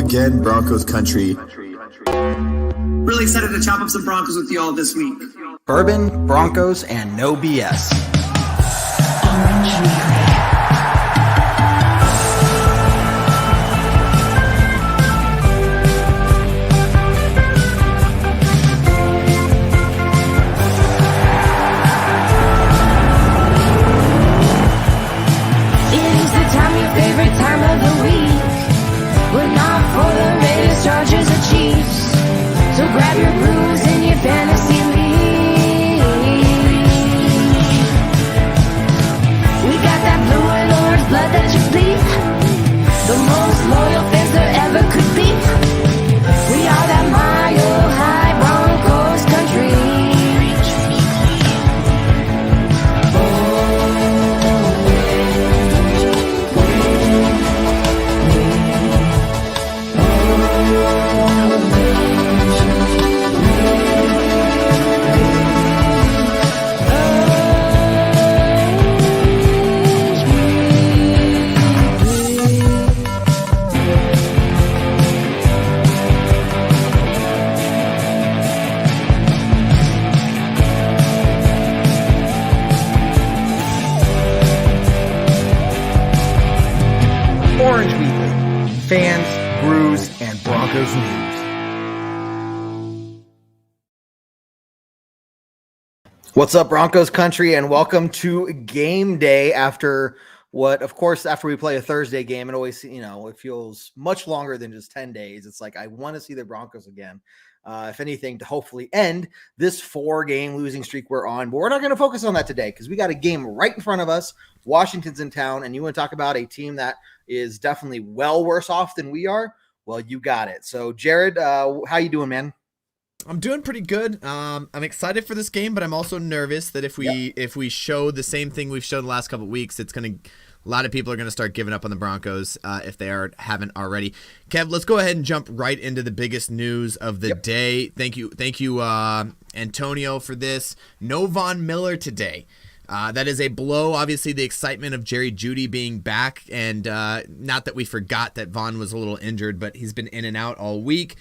again, Broncos country. Really excited to chop up some Broncos with you all this week. Bourbon, Broncos, and no BS. Favorite time of the week. We're not for the Raiders, Chargers, or Chiefs. So grab your brews and your fantasy league. We got that blue and orange blood that you bleed. The most loyal fans there ever could be. We are that mile high Broncos country. Orange Weekly, fans, brews, and Broncos news. What's up, Broncos country, and welcome to game day after what, of course, after we play a Thursday game, it always, it feels much longer than just 10 days. It's like, I want to see the Broncos again. If anything, to hopefully end this 4-game losing streak we're on. But we're not going to focus on that today because we got a game right in front of us. Washington's in town, and you want to talk about a team that is definitely well worse off than we are? Well, you got it. So, Jared, how you doing, man? I'm doing pretty good. I'm excited for this game, but I'm also nervous that if we show the same thing we've shown the last couple of weeks, a lot of people are going to start giving up on the Broncos if they haven't already. Kev, let's go ahead and jump right into the biggest news of the day. Thank you, Antonio, for this. No Von Miller today. That is a blow. Obviously, the excitement of Jerry Jeudy being back, and not that we forgot that Von was a little injured, but he's been in and out all week.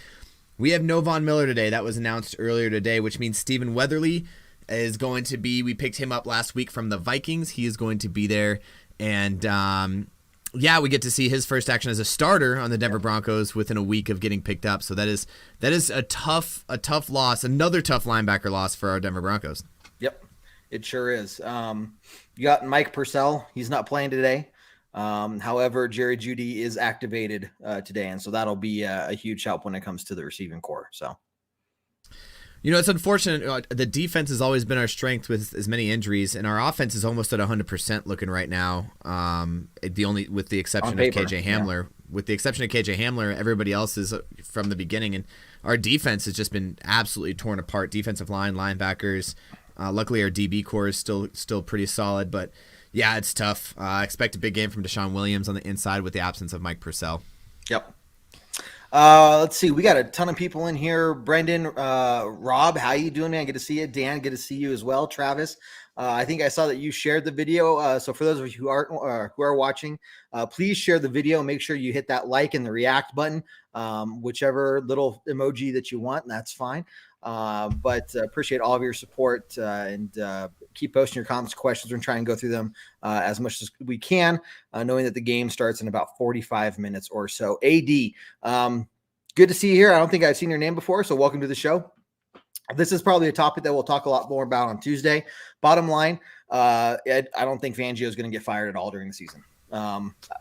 We have no Von Miller today. That was announced earlier today, which means Stephen Weatherly is going to be. We picked him up last week from the Vikings. He is going to be there. And, we get to see his first action as a starter on the Denver Broncos within a week of getting picked up. So that is a tough loss, another tough linebacker loss for our Denver Broncos. Yep, it sure is. You got Mike Purcell. He's not playing today. However, Jerry Jeudy is activated today, and so that'll be a huge help when it comes to the receiving core. So. It's unfortunate. The defense has always been our strength with as many injuries, and our offense is almost at 100% looking right now. With the exception of KJ Hamler. Yeah. With the exception of KJ Hamler, everybody else is from the beginning, and our defense has just been absolutely torn apart. Defensive line, linebackers. Luckily, our DB core is still pretty solid, but yeah, it's tough. Expect a big game from Deshaun Williams on the inside with the absence of Mike Purcell. Yep. Let's see. We got a ton of people in here. Brendan, Rob, how you doing, man? Good to see you. Dan, good to see you as well. Travis, I think I saw that you shared the video. So for those of you who are watching, please share the video. Make sure you hit that like and the react button, whichever little emoji that you want, and that's fine. But appreciate all of your support and keep posting your comments, questions. We're going to try and go through them as much as we can, knowing that the game starts in about 45 minutes or so. AD, good to see you here. I don't think I've seen your name before, so welcome to the show. This is probably a topic that we'll talk a lot more about on Tuesday. Bottom line, I don't think Fangio is going to get fired at all during the season.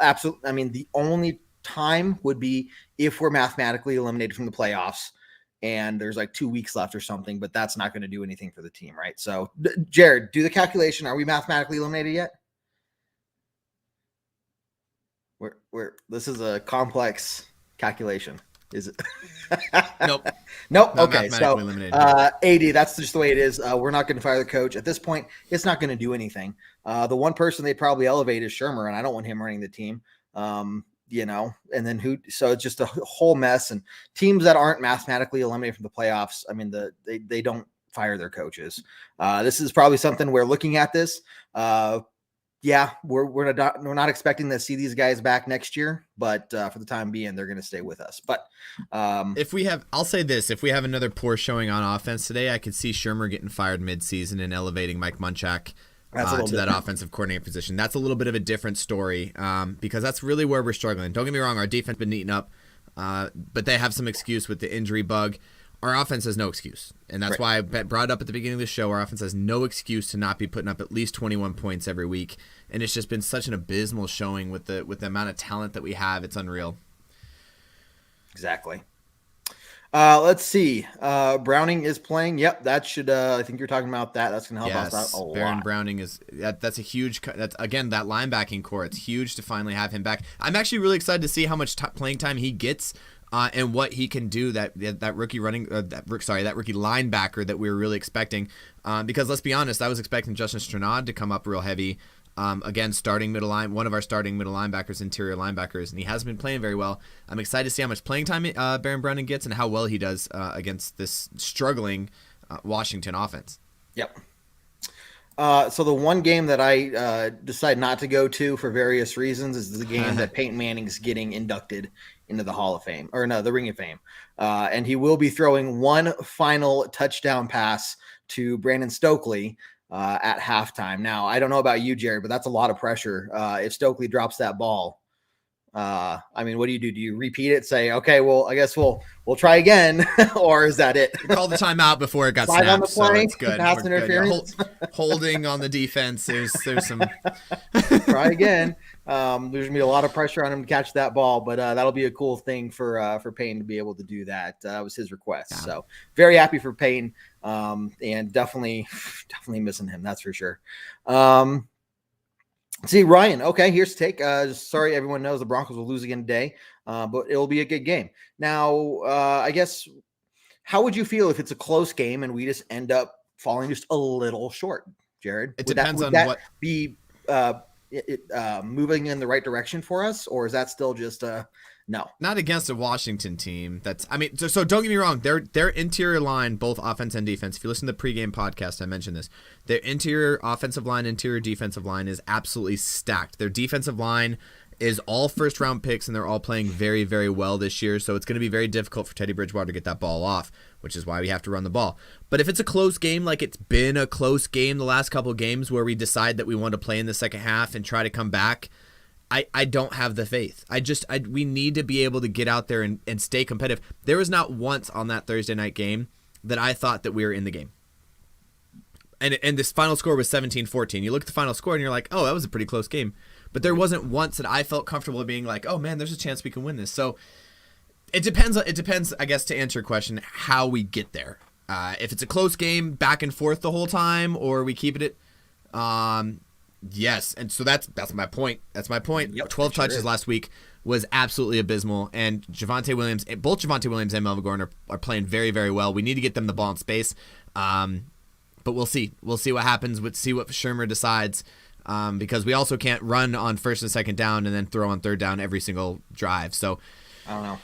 Absolutely. I mean, the only time would be if we're mathematically eliminated from the playoffs and there's like 2 weeks left or something, but that's not going to do anything for the team, right? So, Jared, do the calculation. Are we mathematically eliminated yet? This is a complex calculation. Is it? Nope. Nope. Not okay. So, AD, that's just the way it is. We're not going to fire the coach at this point. It's not going to do anything. The one person they probably elevate is Shermer, and I don't want him running the team. And then so it's just a whole mess, and teams that aren't mathematically eliminated from the playoffs, I mean, they don't fire their coaches. This is probably something we're looking at this. Yeah, we're not expecting to see these guys back next year, but for the time being, they're going to stay with us. But I'll say this: if we have another poor showing on offense today, I could see Shermer getting fired mid-season and elevating Mike Munchak to that offensive coordinator position. That's a little bit of a different story because that's really where we're struggling. Don't get me wrong; our defense has been eaten up, but they have some excuse with the injury bug. Our offense has no excuse, and that's why I brought it up at the beginning of the show. Our offense has no excuse to not be putting up at least 21 points every week, and it's just been such an abysmal showing with the amount of talent that we have. It's unreal. Exactly. Let's see. Browning is playing. Yep, that should. I think you're talking about that. That's going to help us out a lot. Baron Browning that's a huge. That's again that linebacking core. It's huge to finally have him back. I'm actually really excited to see how much playing time he gets. And what he can do, that rookie that rookie linebacker that we were really expecting, because let's be honest, I was expecting Justin Strnad to come up real heavy, again starting middle line, one of our starting middle linebackers, interior linebackers, and he hasn't been playing very well. I'm excited to see how much playing time Baron Browning gets and how well he does against this struggling Washington offense. Yep. So the one game that I decided not to go to for various reasons is the game that Peyton Manning's getting inducted into the Hall of Fame, or no, the Ring of Fame. And he will be throwing one final touchdown pass to Brandon Stokely at halftime. Now, I don't know about you, Jared, but that's a lot of pressure. If Stokely drops that ball, I mean, what do you do? Do you repeat it? Say, okay, well, I guess we'll try again, or is that it? Call the timeout before it got Slide snapped, on the play, so it's good. Pass interference. Holding on the defense. There's some. Try again. There's gonna be a lot of pressure on him to catch that ball, but that'll be a cool thing for Payne to be able to do that. That was his request, so very happy for Payne, and definitely missing him. That's for sure. See, Ryan. Okay, here's the take. Sorry, everyone knows the Broncos will lose again today, but it'll be a good game. Now, I guess, how would you feel if it's a close game and we just end up falling just a little short, Jared? It would depends that, on would that what be moving in the right direction for us, or is that still just no? Not against a Washington team. So don't get me wrong. Their interior line, both offense and defense. If you listen to the pregame podcast, I mentioned this. Their interior offensive line, interior defensive line is absolutely stacked. Their defensive line is all first round picks, and they're all playing very, very well this year. So it's going to be very difficult for Teddy Bridgewater to get that ball off, which is why we have to run the ball. But if it's a close game, like it's been a close game the last couple of games where we decide that we want to play in the second half and try to come back, I don't have the faith. We need to be able to get out there and stay competitive. There was not once on that Thursday night game that I thought that we were in the game. And this final score was 17-14. You look at the final score and you're like, oh, that was a pretty close game. But there wasn't once that I felt comfortable being like, oh man, there's a chance we can win this. So it depends, I guess, to answer your question, how we get there. If it's a close game, back and forth the whole time, or we keep it yes. And so that's my point. That's my point. Yep, 12 touches last week was absolutely abysmal. And both Javonte Williams and Melvin Gordon are playing very, very well. We need to get them the ball in space. But we'll see. We'll see what happens. We'll see what Shermer decides. Because we also can't run on first and second down and then throw on third down every single drive. So I don't know.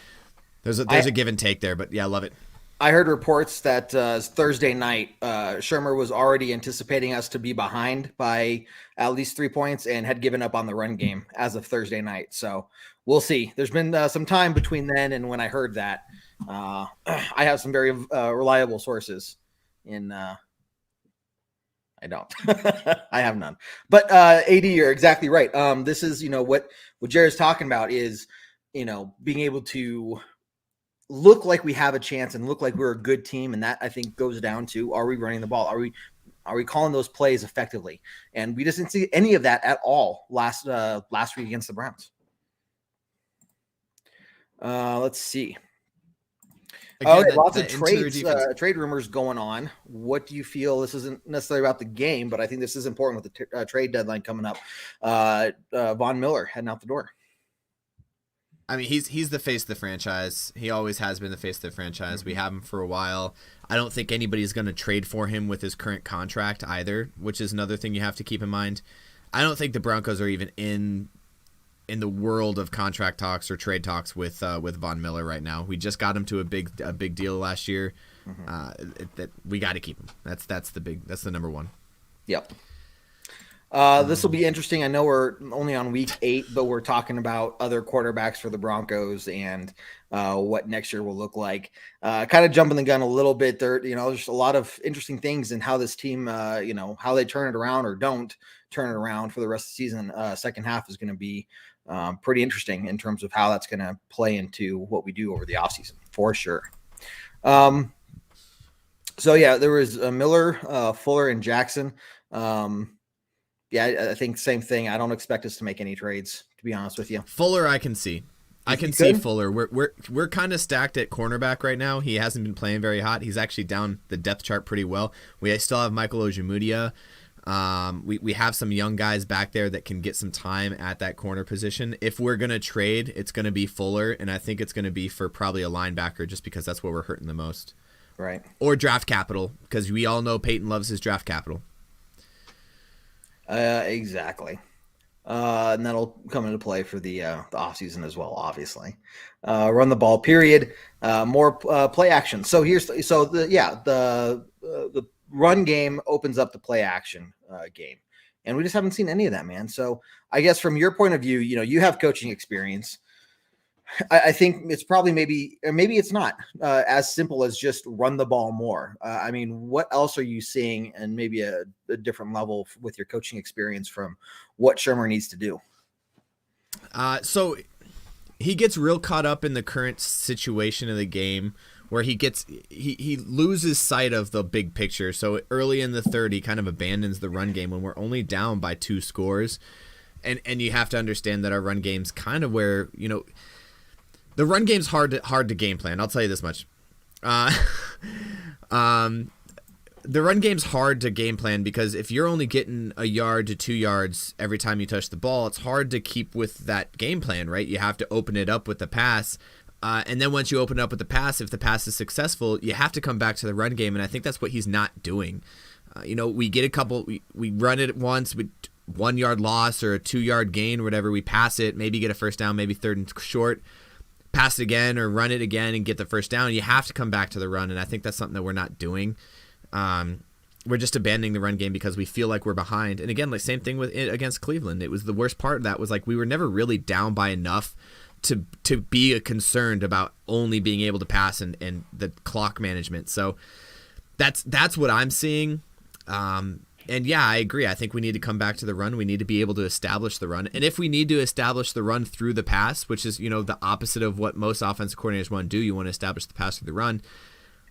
There's a give and take there, but yeah, I love it. I heard reports that Thursday night, Shermer was already anticipating us to be behind by at least 3 points and had given up on the run game as of Thursday night. So we'll see. There's been some time between then and when I heard that. I have some very reliable sources in I don't. I have none. But AD, you're exactly right. This is, what Jared's talking about is, being able to look like we have a chance and look like we're a good team, and that I think goes down to, are we running the ball? Are we calling those plays effectively? And we just didn't see any of that at all last week against the Browns. Let's see. Again, lots of trade rumors going on. What do you feel? This isn't necessarily about the game, but I think this is important with the trade deadline coming up. Von Miller heading out the door. I mean, he's the face of the franchise. He always has been the face of the franchise. We have him for a while. I don't think anybody's going to trade for him with his current contract either, which is another thing you have to keep in mind. I don't think the Broncos are even in the world of contract talks or trade talks with Von Miller right now. We just got him to a big deal last year. That we got to keep him. That's the number one. Yep. This will be interesting. I know we're only on week 8, but we're talking about other quarterbacks for the Broncos and what next year will look like. Kind of jumping the gun a little bit there. There's a lot of interesting things in how this team, how they turn it around or don't turn it around for the rest of the season. Second half is going to be pretty interesting in terms of how that's going to play into what we do over the offseason for sure. So yeah, there was Miller, Fuller, and Jackson. Yeah, I think same thing. I don't expect us to make any trades, to be honest with you. Fuller, I can see. I can see Fuller. We're kind of stacked at cornerback right now. He hasn't been playing very hot. He's actually down the depth chart pretty well. We still have Michael Ojemudia. We have some young guys back there that can get some time at that corner position. If we're gonna trade, it's gonna be Fuller, and I think it's gonna be for probably a linebacker, just because that's where we're hurting the most. Right. Or draft capital, because we all know Peyton loves his draft capital. Exactly. And that'll come into play for the offseason as well, obviously. Run the ball, period. More play action. So the run game opens up the play action game. And we just haven't seen any of that, man. So I guess from your point of view, you have coaching experience. I think it's probably maybe it's not as simple as just run the ball more. I mean, what else are you seeing, and maybe a different level with your coaching experience from what Shurmur needs to do? So he gets real caught up in the current situation of the game, where he loses sight of the big picture. So early in the third, he kind of abandons the run game when we're only down by 2 scores, and you have to understand that our run game's kind of where the run game's hard to game plan. I'll tell you this much. The run game's hard to game plan because if you're only getting 1 yard to 2 yards every time you touch the ball, it's hard to keep with that game plan, right? You have to open it up with the pass. And then once you open it up with the pass, if the pass is successful, you have to come back to the run game. And I think that's what he's not doing. We get a couple, we run it once, 1 yard loss or a 2 yard gain or whatever. We pass it, maybe get a first down, maybe third and short. Pass it again or run it again and get the first down. You have to come back to the run, and I think that's something that we're not doing. We're just abandoning the run game because we feel like we're behind. And again, like same thing with it against Cleveland. It was the worst part of that was like we were never really down by enough to be concerned about only being able to pass and the clock management. So that's what I'm seeing. And yeah, I agree. I think we need to come back to the run. We need to be able to establish the run. And if we need to establish the run through the pass, which is, the opposite of what most offensive coordinators want to do, you want to establish the pass through the run,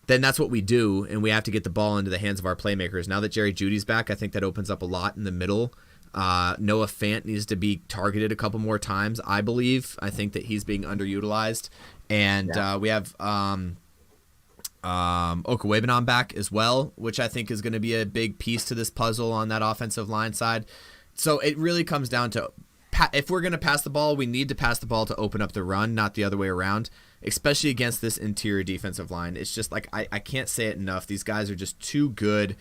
then that's what we do. And we have to get the ball into the hands of our playmakers. Now that Jerry Jeudy's back, I think that opens up a lot in the middle. Noah Fant needs to be targeted a couple more times, I believe. I think that he's being underutilized. And we have Okwebanon back as well, which I think is going to be a big piece to this puzzle on that offensive line side. So it really comes down to if we're going to pass the ball, we need to pass the ball to open up the run, not the other way around, especially against this interior defensive line. It's just like I can't say it enough. These guys are just too good.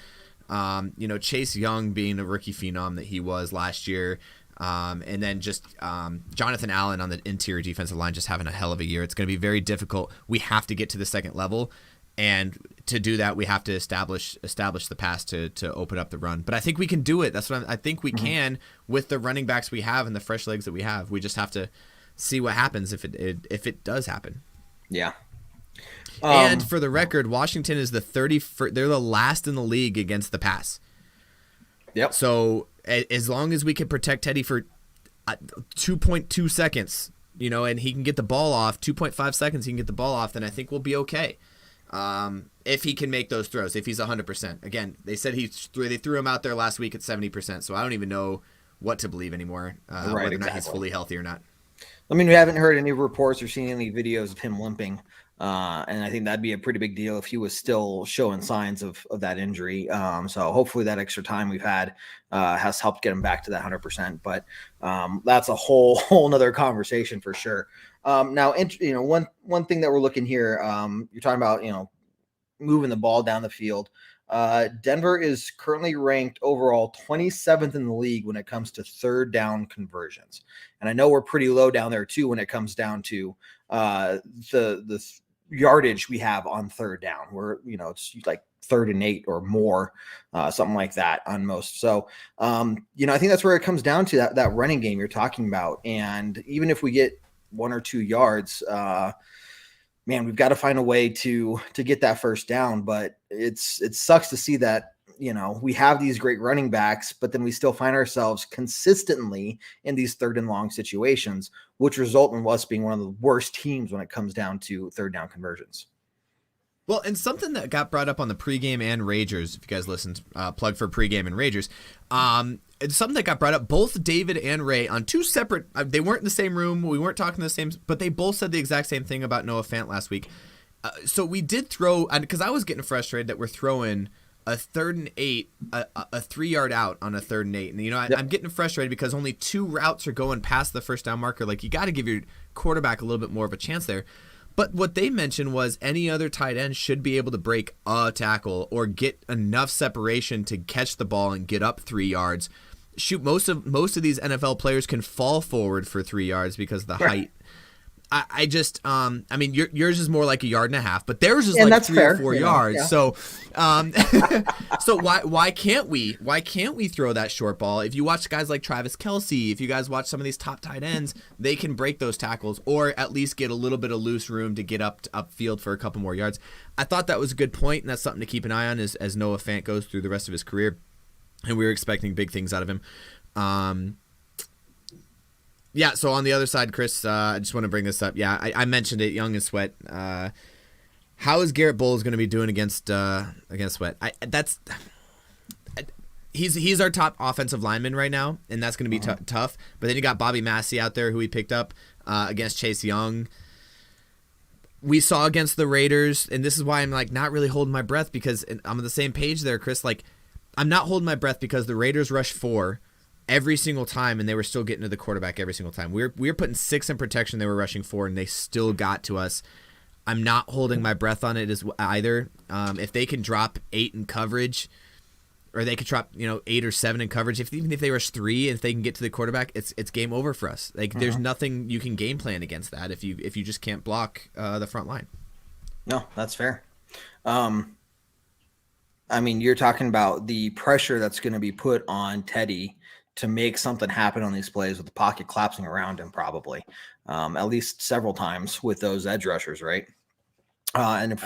Chase Young being a rookie phenom that he was last year, and then just Jonathan Allen on the interior defensive line just having a hell of a year. It's going to be very difficult. We have to get to the second level. And to do that, we have to establish the pass to open up the run. But I think we can do it. That's what I think we can with the running backs we have and the fresh legs that we have. We just have to see what happens if it does happen. Yeah. And for the record, Washington is they're the last in the league against the pass. Yep. So as long as we can protect Teddy for 2.2 seconds, and he can get the ball off, 2.5 seconds, he can get the ball off, then I think we'll be okay. If he can make those throws, if he's 100%. Again, they said they threw him out there last week at 70%, so I don't even know what to believe anymore, whether or not he's fully healthy or not. I mean, we haven't heard any reports or seen any videos of him limping, and I think that'd be a pretty big deal if he was still showing signs of that injury. So hopefully that extra time we've had has helped get him back to that 100%, but that's a whole nother conversation for sure. Now, one thing that we're looking here, you're talking about, moving the ball down the field. Denver is currently ranked overall 27th in the league when it comes to third down conversions. And I know we're pretty low down there too when it comes down to the yardage we have on third down. We're, it's like 3rd and 8 or more, something like that on most. So, I think that's where it comes down to that running game you're talking about. And even if we get 1 or 2 yards, man, we've got to find a way to get that first down. But it sucks to see that, we have these great running backs, but then we still find ourselves consistently in these 3rd and long situations, which result in us being one of the worst teams when it comes down to 3rd down conversions. Well, and something that got brought up on the pregame and Ragers, if you guys listened, plug for pregame and Ragers, it's something that got brought up, both David and Ray on 2 separate, they weren't in the same room, we weren't talking the same, but they both said the exact same thing about Noah Fant last week. So we did throw, because I was getting frustrated that we're throwing a 3rd and 8, a 3-yard out on a 3rd and 8. And, I'm getting frustrated because only 2 routes are going past the first down marker. Like, you got to give your quarterback a little bit more of a chance there. But what they mentioned was any other tight end should be able to break a tackle or get enough separation to catch the ball and get up 3 yards. Shoot, most of these NFL players can fall forward for 3 yards because of the height. I just, yours is more like 1.5 yards, but theirs is like 3 or 4 yards. Yeah. So, so why can't we throw that short ball? If you watch guys like Travis Kelce, if you guys watch some of these top tight ends, they can break those tackles or at least get a little bit of loose room to get upfield for a couple more yards. I thought that was a good point, and that's something to keep an eye on as Noah Fant goes through the rest of his career. And we were expecting big things out of him. Yeah, so on the other side, Chris, I just want to bring this up. Yeah, I mentioned it, Young and Sweat. How is Garrett Bowles going to be doing against Sweat? He's our top offensive lineman right now, and that's going to be tough. But then you got Bobby Massey out there who he picked up against Chase Young. We saw against the Raiders, and this is why I'm not really holding my breath, because I'm on the same page there, Chris. I'm not holding my breath because the Raiders rushed 4 every single time, and they were still getting to the quarterback every single time. We were putting 6 in protection, they were rushing 4, and they still got to us. I'm not holding my breath on it either. If they can drop 8 in coverage, or they could drop 8 or 7 in coverage, even if they rush 3, and if they can get to the quarterback, it's game over for us. There's nothing you can game plan against that if you just can't block the front line. No, that's fair. You're talking about the pressure that's going to be put on Teddy to make something happen on these plays with the pocket collapsing around him, probably at least several times with those edge rushers, right? I'm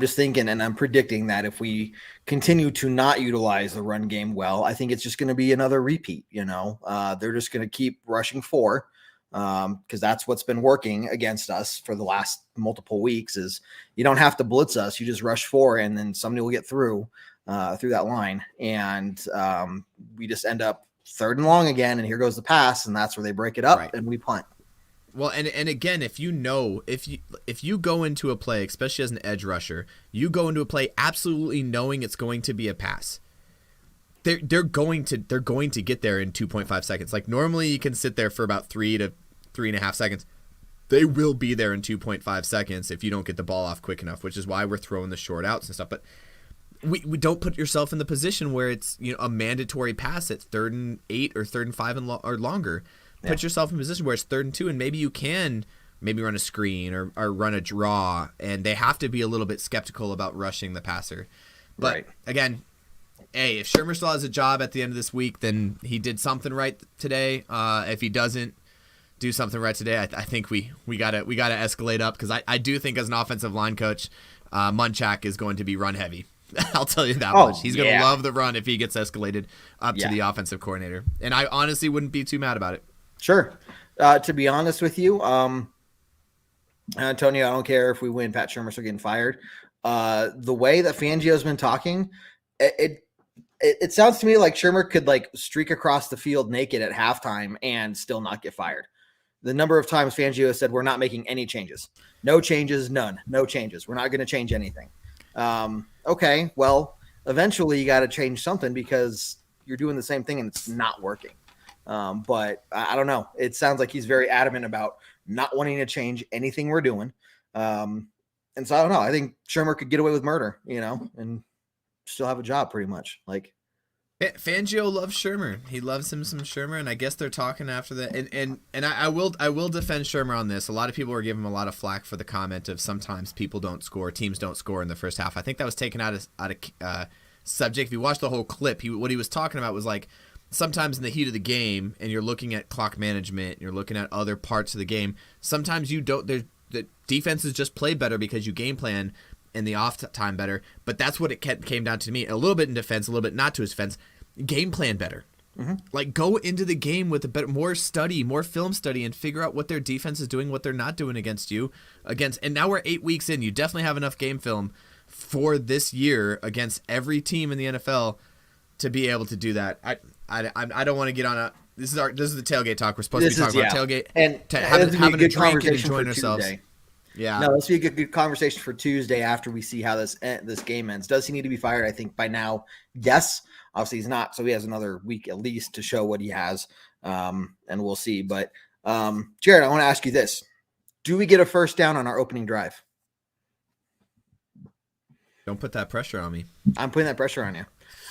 just thinking, and I'm predicting that if we continue to not utilize the run game well, I think it's just going to be another repeat. They're just going to keep rushing 4 because that's what's been working against us for the last multiple weeks. Is you don't have to blitz us, you just rush 4, and then somebody will get through that line, and we just end up 3rd and long again, and here goes the pass, and that's where they break it up, right, and we punt. Well, and again, if you go into a play, especially as an edge rusher, you go into a play absolutely knowing it's going to be a pass. They're going to get there in 2.5 seconds. Normally you can sit there for about 3 to 3.5 seconds. They will be there in 2.5 seconds if you don't get the ball off quick enough, which is why we're throwing the short outs and stuff. But we don't put yourself in the position where it's a mandatory pass at 3rd and 8 or 3rd and 5 or longer. Yeah. Put yourself in a position where it's 3rd and 2, and maybe you can run a screen or run a draw, and they have to be a little bit skeptical about rushing the passer. But right. Again, hey, if Shermer still has a job at the end of this week, then he did something right today. If he doesn't do something right today, I think we gotta escalate up, because I do think as an offensive line coach, Munchak is going to be run heavy. I'll tell you that much. He's going to love the run if he gets escalated up to the offensive coordinator. And I honestly wouldn't be too mad about it. Sure. To be honest with you, Antonio, I don't care if we win, Pat Shermer's still getting fired. The way that Fangio's been talking, it sounds to me like Shermer could streak across the field naked at halftime and still not get fired. The number of times Fangio has said, we're not making any changes. No changes, none. No changes. We're not going to change anything. Okay, well, eventually you got to change something because you're doing the same thing and it's not working. But I don't know. It sounds like he's very adamant about not wanting to change anything we're doing. And so I don't know. I think Shermer could get away with murder, and still have a job pretty much. Fangio loves Shermer. He loves him some Shermer, and I guess they're talking after that. And I will defend Shermer on this. A lot of people are giving him a lot of flack for the comment of sometimes people don't score, teams don't score in the first half. I think that was taken out of subject. If you watch the whole clip, what he was talking about was like sometimes in the heat of the game, and you're looking at clock management, you're looking at other parts of the game. Sometimes you don't. The defenses just play better because you game plan in the off time better, but that's what it came down to me. A little bit in defense, a little bit not to his defense. Game plan better. Mm-hmm. Like go into the game with a better, more study, more film study, and figure out what their defense is doing, what they're not doing against you. And now we're 8 weeks in. You definitely have enough game film for this year against every team in the NFL to be able to do that. I don't want to get on a. This is the tailgate talk. We're supposed to be talking about tailgate and having a drink and enjoying ourselves. Tuesday. Yeah. No, let's be a good conversation for Tuesday after we see how this game ends. Does he need to be fired? I think by now, yes. Obviously, he's not, so he has another week at least to show what he has, and we'll see. But, Jared, I want to ask you this. Do we get a first down on our opening drive? Don't put that pressure on me. I'm putting that pressure on you.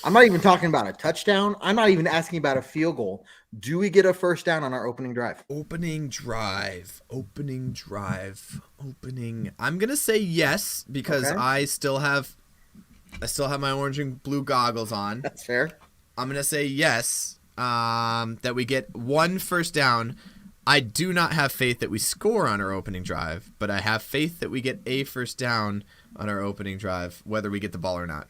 I'm not even talking about a touchdown. I'm not even asking about a field goal. Do we get a first down on our opening drive? Opening drive. I'm going to say yes because okay. I still have my orange and blue goggles on. That's fair. I'm going to say yes, that we get one first down. I do not have faith that we score on our opening drive, but I have faith that we get a first down on our opening drive, whether we get the ball or not.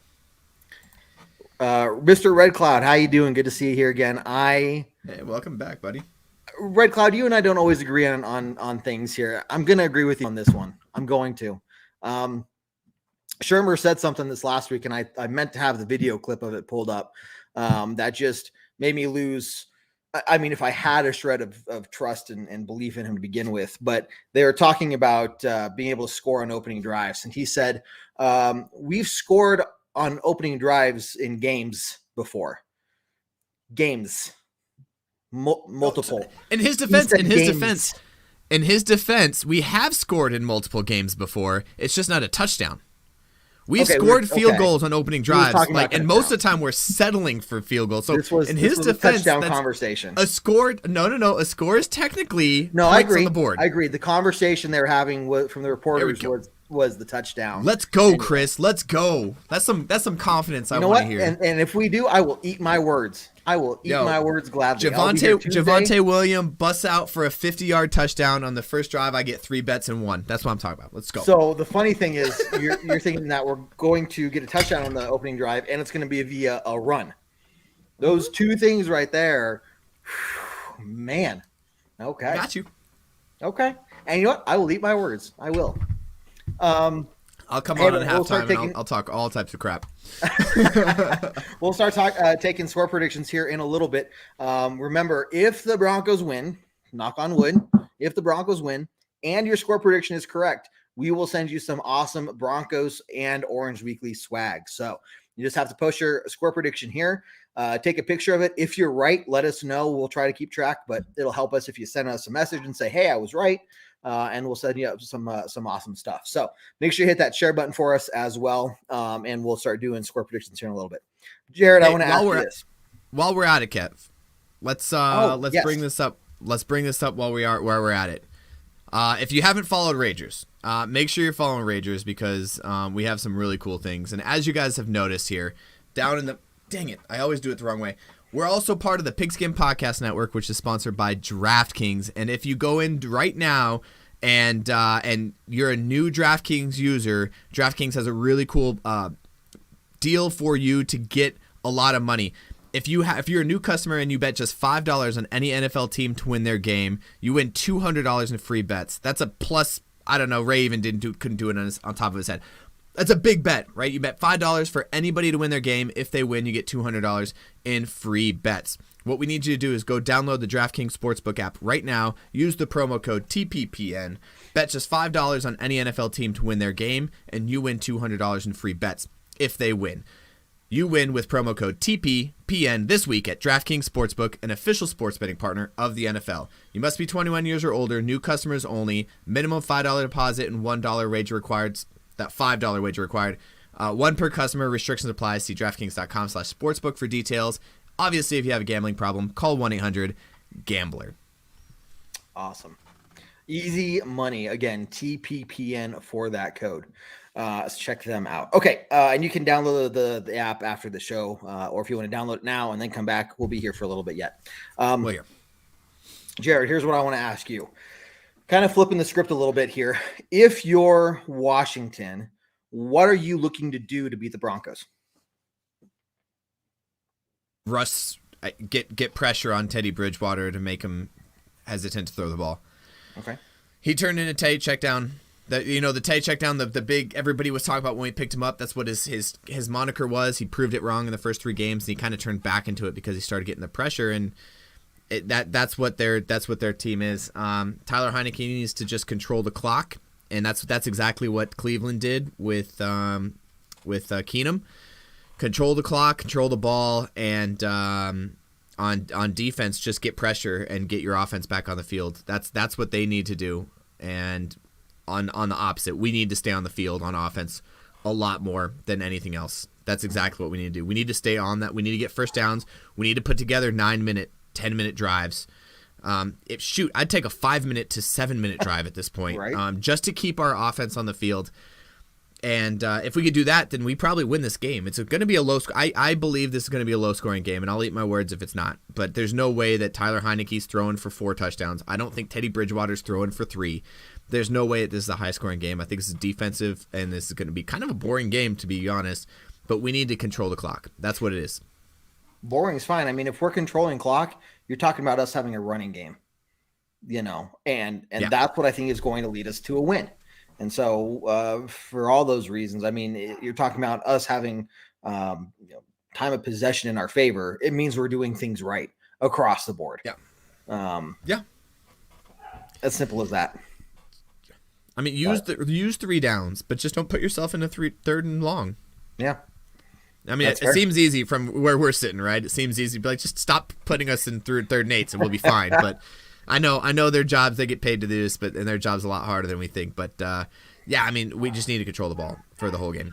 Mr. Red Cloud, how you doing? Good to see you here again. Hey, welcome back, buddy. Red Cloud, you and I don't always agree on things here. I'm going to agree with you on this one. I'm going to. Shermer said something this last week, and I meant to have the video clip of it pulled up. That just made me lose. I mean, if I had a shred of trust and belief in him to begin with, but they were talking about being able to score on opening drives. And he said, we've scored on opening drives in games before. Multiple. In his defense, we have scored in multiple games before. It's just not a touchdown. We've scored field goals on opening drives, and most of the time we're settling for field goals. So in his defense, touchdown conversation. A score, a score is technically I agree. On the board. I agree. The conversation they were having from the reporters was the touchdown. Let's go, Chris. Let's go. That's some confidence I want to hear. And if we do, I will eat my words. I will eat my words gladly. Javonte Williams busts out for a 50-yard touchdown on the first drive. I get 3 bets in 1. That's what I'm talking about. Let's go. So the funny thing is, you're thinking that we're going to get a touchdown on the opening drive, and it's going to be via a run. Those two things right there, man. Okay. Got you. Okay. And you know what? I will eat my words. I will. I'll come on at halftime and I'll talk all types of crap. We'll start taking score predictions here in a little bit. Remember, if the Broncos win, knock on wood, if the Broncos win and your score prediction is correct, we will send you some awesome Broncos and Orange Weekly swag. So you just have to post your score prediction here. Take a picture of it. If you're right, let us know. We'll try to keep track, but it'll help us if you send us a message and say, hey, I was right. And we'll send you up some awesome stuff. So make sure you hit that share button for us as well. And we'll start doing score predictions here in a little bit. Jared, I want to ask you this. While we're at it, Kev, let's bring this up. Let's bring this up while we're at it. If you haven't followed Ragers, make sure you're following Ragers because we have some really cool things. And as you guys have noticed here, down in the dang it, I always do it the wrong way. We're also part of the Pigskin Podcast Network, which is sponsored by DraftKings. And if you go in right now and you're a new DraftKings user, DraftKings has a really cool deal for you to get a lot of money. If you're a new customer and you bet just $5 on any NFL team to win their game, you win $200 in free bets. That's a plus. I don't know. Ray even couldn't do it on top of his head. That's a big bet, right? You bet $5 for anybody to win their game. If they win, you get $200 in free bets. What we need you to do is go download the DraftKings Sportsbook app right now. Use the promo code TPPN. Bet just $5 on any NFL team to win their game, and you win $200 in free bets if they win. You win with promo code TPPN this week at DraftKings Sportsbook, an official sports betting partner of the NFL. You must be 21 years or older, new customers only, minimum $5 deposit and $1 wager required. That $5 wager required. One per customer. Restrictions apply. See DraftKings.com/sportsbook for details. Obviously, if you have a gambling problem, call 1-800-GAMBLER. Awesome. Easy money. Again, TPPN for that code. Let's check them out. Okay. And you can download the app after the show, or if you want to download it now and then come back, we'll be here for a little bit yet. Yeah. Jared, here's what I want to ask you. Kind of flipping the script a little bit here. If you're Washington, what are you looking to do to beat the Broncos? Russ, get pressure on Teddy Bridgewater to make him hesitant to throw the ball. Okay. He turned in a tight check down. The tight check down, the big everybody was talking about when we picked him up. That's what his moniker was. He proved it wrong in the first 3 games, and he kind of turned back into it because he started getting the pressure, and that's what their team is. Tyler Heineke needs to just control the clock, and that's exactly what Cleveland did with Keenum. Control the clock, control the ball, and on defense, just get pressure and get your offense back on the field. That's what they need to do. And on the opposite, we need to stay on the field on offense a lot more than anything else. That's exactly what we need to do. We need to stay on that. We need to get first downs. We need to put together 9-minute, 10-minute drives. I'd take a 5-minute to 7-minute drive at this point, right. Just to keep our offense on the field. And if we could do that, then we probably win this game. It's going to be a low score. I believe this is going to be a low-scoring game, and I'll eat my words if it's not. But there's no way that Tyler Heineke's throwing for 4 touchdowns. I don't think Teddy Bridgewater's throwing for 3. There's no way that this is a high-scoring game. I think this is defensive, and this is going to be kind of a boring game, to be honest. But we need to control the clock. That's what it is. Boring is fine. I mean, if we're controlling clock, you're talking about us having a running game, and Yeah. That's what I think is going to lead us to a win. And so for all those reasons, I mean, you're talking about us having time of possession in our favor. It means we're doing things right across the board. Yeah. As simple as that. I mean, use 3 downs, but just don't put yourself in a 3rd and long. Yeah. I mean, it seems easy from where we're sitting, right? It seems easy to be like, just stop putting us in 3rd and 8s and we'll be fine. But I know their jobs, they get paid to do this, and their job's a lot harder than we think. But I mean, we just need to control the ball for the whole game.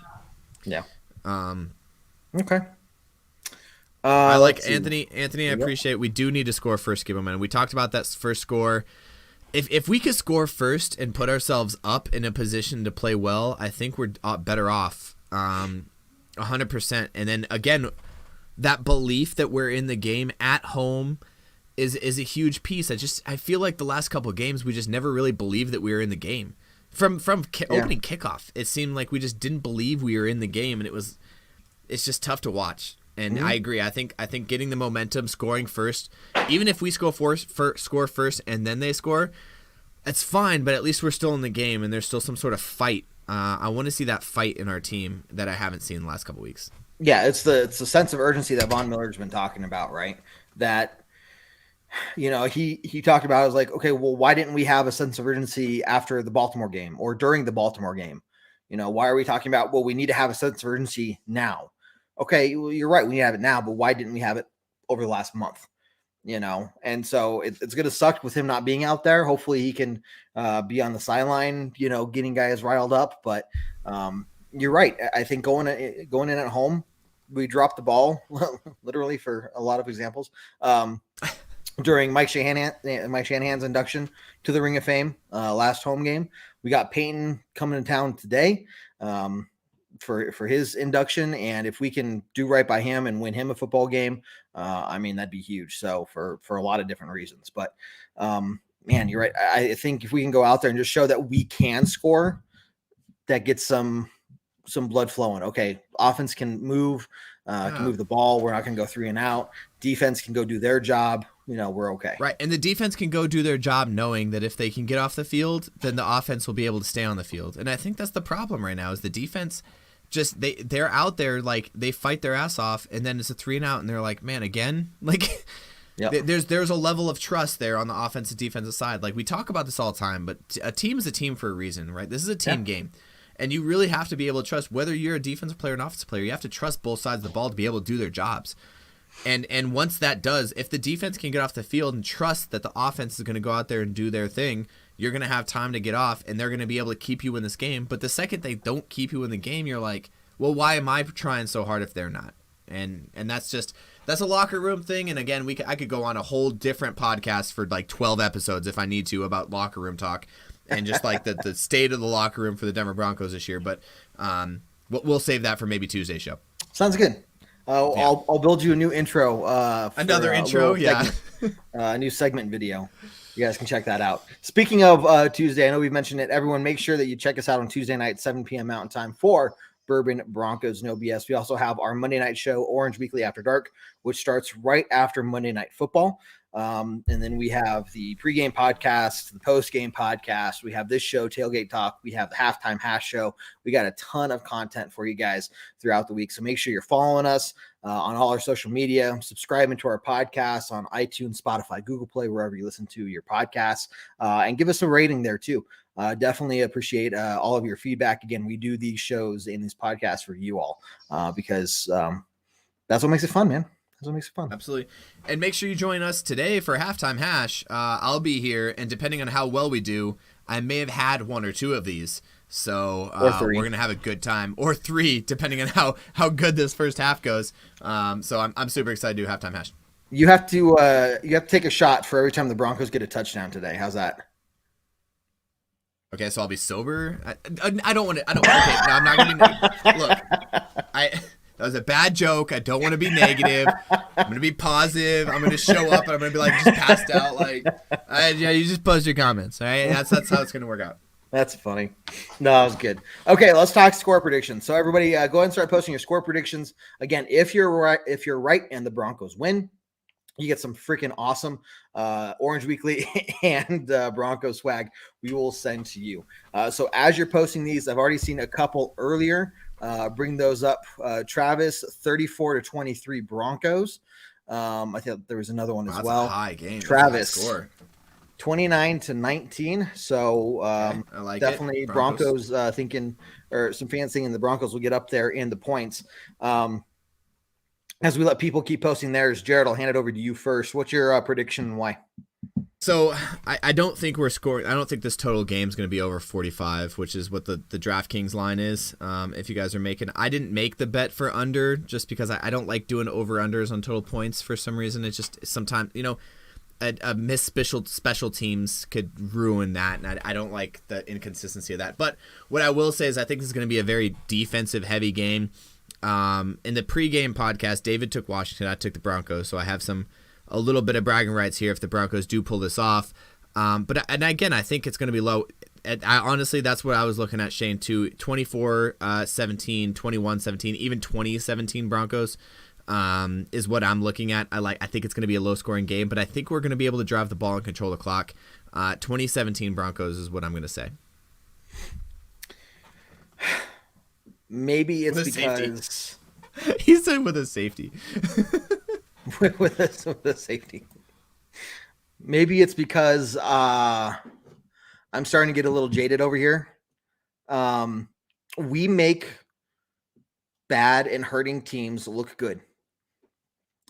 Yeah. Okay. I like Anthony. Anthony, I appreciate it. We do need to score first, give momentum. We talked about that first score. If we could score first and put ourselves up in a position to play well, I think we're better off 100%. And then, again, that belief that we're in the game at home is a huge piece. I feel like the last couple of games, we just never really believed that we were in the game. From opening kickoff, it seemed like we just didn't believe we were in the game, and it's just tough to watch. And I agree. I think getting the momentum, scoring first, even if we score first and then they score, that's fine. But at least we're still in the game, and there's still some sort of fight. I want to see that fight in our team that I haven't seen in the last couple of weeks. Yeah, it's the sense of urgency that Von Miller's been talking about, right? That he talked about. I was like, okay, well, why didn't we have a sense of urgency after the Baltimore game or during the Baltimore game? Why are we talking about? Well, we need to have a sense of urgency now. Okay, well, you're right. We need to have it now, but why didn't we have it over the last month? And so it's going to suck with him not being out there. Hopefully he can be on the sideline, getting guys riled up. But you're right. I think going in at home, we dropped the ball literally for a lot of examples during Mike Shanahan's induction to the Ring of Fame last home game. We got Peyton coming to town today. For his induction, and if we can do right by him and win him a football game, I mean, that'd be huge. So for a lot of different reasons, but man, you're right. I think if we can go out there and just show that we can score, that gets some blood flowing. Okay, offense can move the ball. We're not going to go 3 and out. Defense can go do their job. We're okay. Right, and the defense can go do their job knowing that if they can get off the field, then the offense will be able to stay on the field. And I think that's the problem right now is the defense just they're out there, like, they fight their ass off, and then it's a 3 and out, and they're like, man, again? Like, yep. There's a level of trust there on the offensive defensive side. Like, we talk about this all the time, but a team is a team for a reason, right? This is a team game. And you really have to be able to trust, whether you're a defensive player or an offensive player, you have to trust both sides of the ball to be able to do their jobs. And once that does, if the defense can get off the field and trust that the offense is going to go out there and do their thing, you're going to have time to get off, and they're going to be able to keep you in this game. But the second they don't keep you in the game, you're like, well, why am I trying so hard if they're not? And that's a locker room thing. And again, I could go on a whole different podcast for like 12 episodes if I need to about locker room talk and just like the state of the locker room for the Denver Broncos this year. But we'll save that for maybe Tuesday's show. Sounds good. I'll build you a new intro. Another intro, yeah. A new segment video. You guys can check that out. Speaking of Tuesday, I know we've mentioned it. Everyone, make sure that you check us out on Tuesday night, 7 p.m. Mountain Time for Bourbon Broncos No BS. We also have our Monday night show, Orange Weekly After Dark, which starts right after Monday Night Football. And then we have the pregame podcast, the postgame podcast. We have this show, Tailgate Talk. We have the Halftime Hash Show. We got a ton of content for you guys throughout the week. So make sure you're following us on all our social media, subscribing to our podcasts on iTunes, Spotify, Google Play, wherever you listen to your podcasts, and give us a rating there too. Definitely appreciate all of your feedback. Again, we do these shows and these podcasts for you all because that's what makes it fun, man. That's what makes it fun. Absolutely. And make sure you join us today for Halftime Hash. I'll be here, and depending on how well we do, I may have had one or two of these. So we're going to have a good time. Or three, depending on how good this first half goes. So I'm super excited to do Halftime Hash. You have to take a shot for every time the Broncos get a touchdown today. How's that? Okay, so I'll be sober. I don't want to. Okay, no, I'm not going to be. Look, that was a bad joke. I don't want to be negative. I'm going to be positive. I'm going to show up and I'm going to be like just passed out. Like, yeah, you just post your comments. All right, that's how it's going to work out. That's funny. No, that was good. Okay, let's talk score predictions. So everybody, go ahead and start posting your score predictions. Again, if you're right, and the Broncos win, you get some freaking awesome Orange Weekly and Broncos swag we will send to you. So as you're posting these, I've already seen a couple earlier. Bring those up. Travis, 34-23 Broncos. I think there was another one as well. That's a high game. Travis, score. 29-19. So I like definitely Broncos thinking, or some fans thinking the Broncos will get up there in the points. As we let people keep posting theirs, Jared, I'll hand it over to you first. What's your prediction and why? So I don't think we're scoring. I don't think this total game is going to be over 45, which is what the DraftKings line is. If you guys are making, I didn't make the bet for under just because I don't like doing over-unders on total points for some reason. It's just sometimes, a missed special teams could ruin that, and I don't like the inconsistency of that. But what I will say is I think this is going to be a very defensive-heavy game. In the pregame podcast, David took Washington, I took the Broncos, so I have a little bit of bragging rights here if the Broncos do pull this off. But again, I think it's going to be low. Honestly, that's what I was looking at, Shane, too. 24-17, 21-17, even 20-17 Broncos is what I'm looking at. I think it's going to be a low-scoring game, but I think we're going to be able to drive the ball and control the clock. 2017 Broncos is what I'm going to say. Maybe it's because he said with a safety. with a safety. Maybe it's because I'm starting to get a little jaded over here. We make bad and hurting teams look good.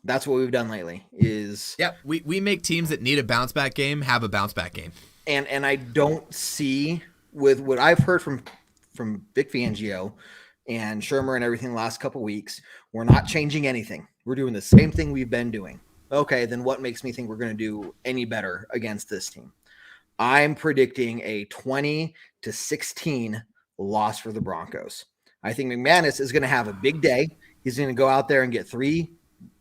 That's what we've done lately. We make teams that need a bounce back game have a bounce back game. And I don't see, with what I've heard from Vic Fangio and Shermer and everything the last couple weeks, we're not changing anything. We're doing the same thing we've been doing. Okay, then what makes me think we're going to do any better against this team? I'm predicting a 20-16 loss for the Broncos. I think McManus is going to have a big day. He's going to go out there and get 3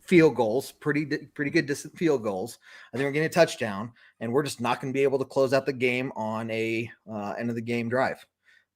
field goals, pretty good distant field goals. I think we're getting a touchdown, and we're just not going to be able to close out the game on a end of the game drive.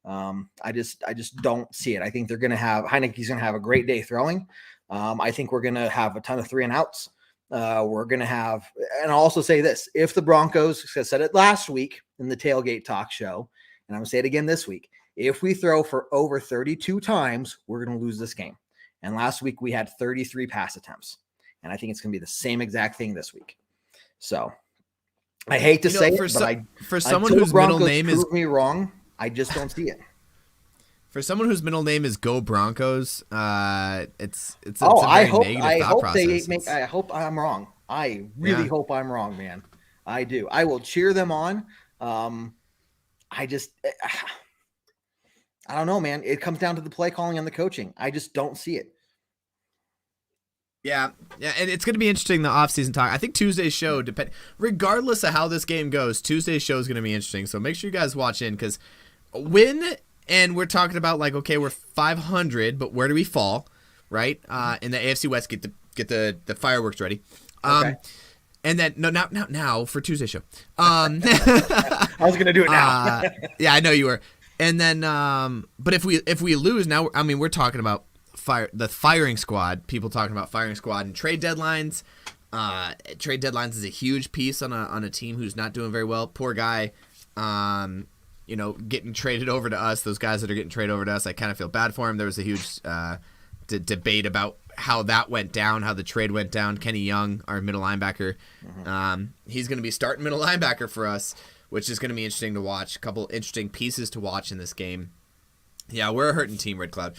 I just don't see it. I think they're going to have Heineke's going to have a great day throwing. I think we're going to have a ton of 3 and outs. We're going to have, and I'll also say this, if the Broncos, I said it last week in the Tailgate Talk show, and I'm going to say it again this week, if we throw for over 32 times, we're going to lose this game. And last week we had 33 pass attempts, and I think it's going to be the same exact thing this week. So I hate to say it, for someone whose middle name is me wrong, I just don't see it. For someone whose middle name is Go Broncos, it's I hope I'm wrong. I really hope I'm wrong, man. I do. I will cheer them on. I don't know, man. It comes down to the play calling and the coaching. I just don't see it. Yeah, and it's going to be interesting, the offseason talk. I think Tuesday's show, regardless of how this game goes, Tuesday's show is going to be interesting. So make sure you guys watch in, because and we're talking about like, okay, we're 500, but where do we fall, right? In the AFC West, get the fireworks ready. Okay. And then now for Tuesday's show. I was going to do it now. Yeah, I know you were. And then, but if we lose now, I mean, we're talking about the firing squad. People talking about firing squad and trade deadlines. Trade deadlines is a huge piece on a team who's not doing very well. Poor guy, getting traded over to us. Those guys that are getting traded over to us, I kind of feel bad for him. There was a huge debate about how that went down, how the trade went down. Kenny Young, our middle linebacker, he's going to be starting middle linebacker for us, which is going to be interesting to watch. A couple interesting pieces to watch in this game. Yeah, we're a hurting team, Red Cloud.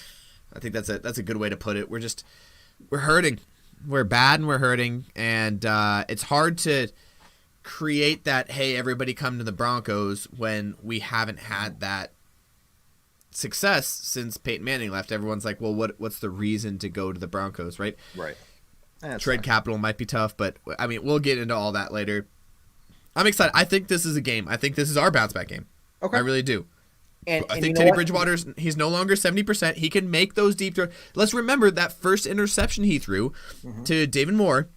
I think that's a good way to put it. We're hurting. We're bad and we're hurting, and it's hard to create that, hey, everybody come to the Broncos, when we haven't had that success since Peyton Manning left. Everyone's like, well, what's the reason to go to the Broncos, right? Right. Trade capital might be tough, but I mean, we'll get into all that later. I'm excited. I think this is a game. I think this is our bounce back game. Okay. I really do. And I think Teddy Bridgewater's, he's no longer 70%. He can make those deep throws. Let's remember that first interception he threw to David Moore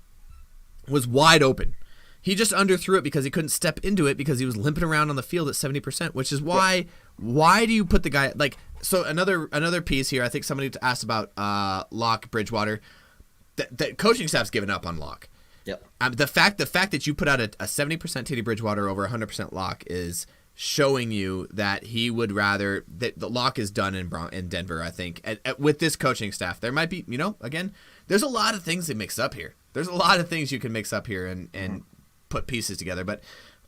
was wide open. He just underthrew it because he couldn't step into it because he was limping around on the field at 70%, which is why do you put the guy like, so another piece here. I think somebody asked about Locke Bridgewater. The coaching staff's given up on Locke. Yep. The fact that you put out a 70% Teddy Bridgewater over 100% Locke is showing you that he would rather that the Locke is done in Denver. I think with this coaching staff, there might be, again, there's a lot of things that mix up here. There's a lot of things you can mix up here and put pieces together. But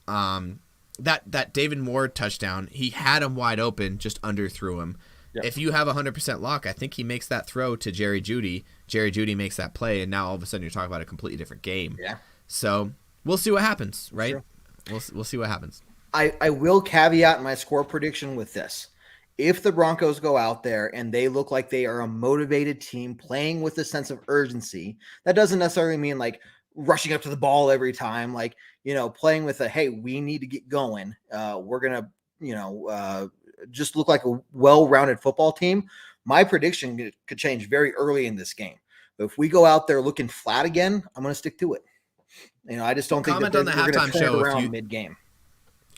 that David Moore touchdown, he had him wide open, just underthrew him. Yep. If you have 100% Locke, I think he makes that throw to Jerry Jeudy. Jerry Jeudy makes that play, and now all of a sudden you're talking about a completely different game. Yeah. So we'll see what happens, right? Sure. We'll see what happens. I will caveat my score prediction with this. If the Broncos go out there and they look like they are a motivated team playing with a sense of urgency, that doesn't necessarily mean like rushing up to the ball every time, like, playing with hey, we need to get going. We're going to, just look like a well-rounded football team. My prediction could change very early in this game. But if we go out there looking flat again, I'm going to stick to it. I just don't think that we're going to turn it around mid-game.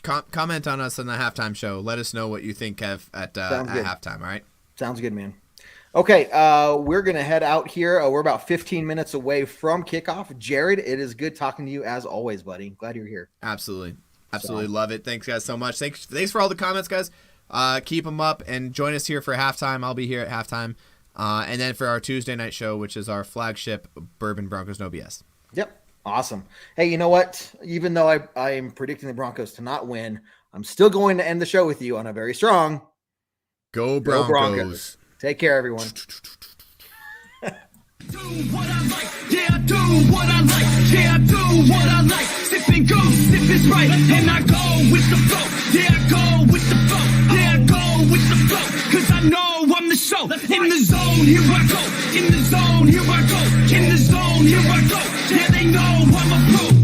Comment on us on the halftime show. Let us know what you think at halftime, all right? Sounds good, man. Okay, we're going to head out here. We're about 15 minutes away from kickoff. Jared, it is good talking to you as always, buddy. Glad you're here. Absolutely. Love it. Thanks, guys, so much. Thanks for all the comments, guys. Keep them up and join us here for halftime. I'll be here at halftime. And then for our Tuesday night show, which is our flagship Bourbon Broncos No BS. Yep. Awesome. Hey, you know what? Even though I am predicting the Broncos to not win, I'm still going to end the show with you on a very strong Go Broncos. Take care, everyone. Do what I like, yeah, do what I like, yeah, do what I like. Sipping goose, if it's right, and I go with the flow, yeah, I go with the flow, yeah, I go with the flow, cause I know I'm the show. In the zone, here I go, in the zone, here I go, in the zone, here I go, yeah, they know I'm a pro.